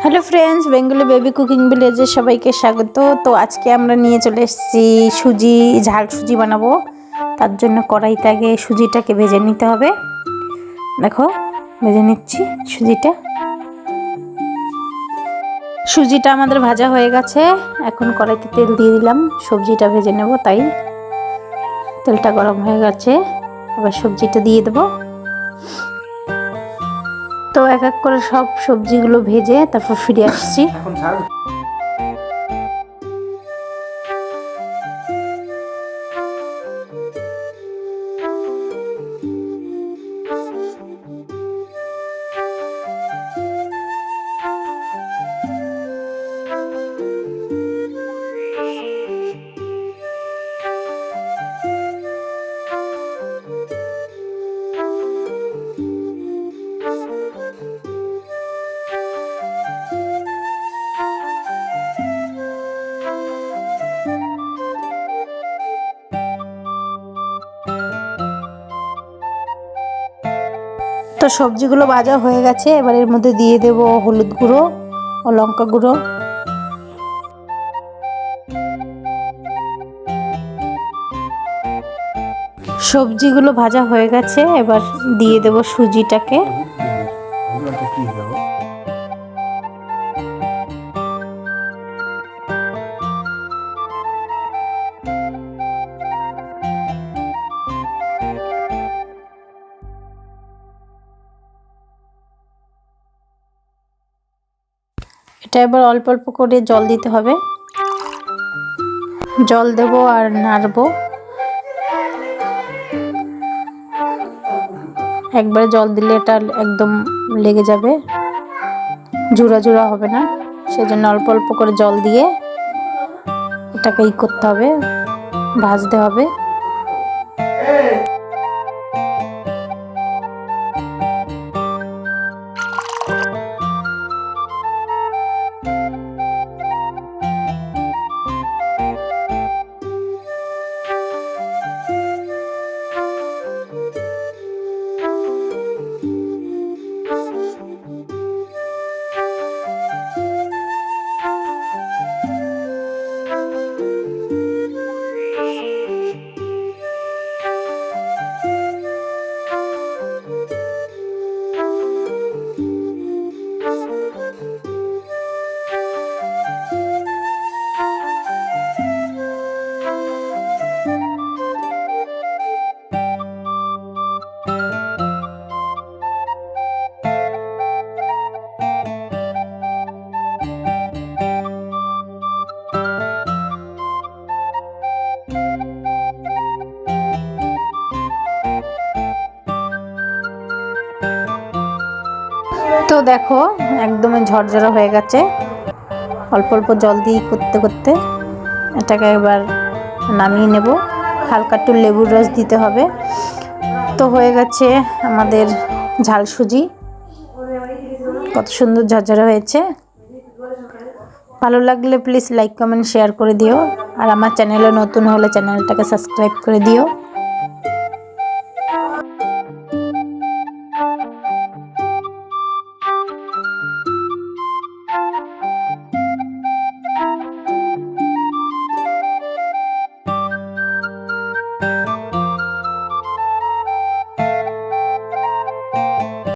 Hello friends, Bengali baby cooking विलेजे सबाइके स्वागत। तो आज के आमरा निये चले एसेछि सुजी झाल सुजी बानाबो। तार जोन्नो कड़ाइते आगे सुजिटाके भेजे निते होबे। देखो भेजे निচ্ছি सुजिटा। सुजिटा आमादेर भाजा हये गेছে। এখন কড়াইতে তেল দিয়ে দিলাম, সবজিটা ভেজে নেব। তাই তেলটা গরম হয়ে গেছে, এবার সবজিটা দিয়ে দেব। তো এক এক করে সব সবজিগুলো ভেজে তারপর ফিরে আসছি। তো সবজিগুলো ভাজা হয়ে গেছে, এবার এর মধ্যে দিয়ে দেব হলুদ গুঁড়ো ও লঙ্কা গুঁড়ো। সবজিগুলো ভাজা হয়ে গেছে, এবার দিয়ে দেব সুজিটাকে। এটা এবার অল্প অল্প করে জল দিতে হবে। জল দেব আর নাড়বো। একবারে জল দিলে এটা একদম লেগে যাবে, জোড়া জোড়া হবে না। সেজন্য অল্প অল্প করে জল দিয়ে এটাকে করতে হবে, ভাজতে হবে। তো দেখো একদম ঝরঝরা হয়ে গেছে। অল্প অল্প জল দিয়ে করতে করতে এটাকে এবার নামিয়ে নেব। হালকা একটু লেবুর রস দিতে হবে। তো হয়ে গেছে আমাদের ঝাল সুজি। কত সুন্দর ঝরঝরা হয়েছে। ভালো লাগলে প্লিজ লাইক কমেন্ট শেয়ার করে দিও। আর আমার চ্যানেলে নতুন হলে চ্যানেলটাকে সাবস্ক্রাইব করে দিও।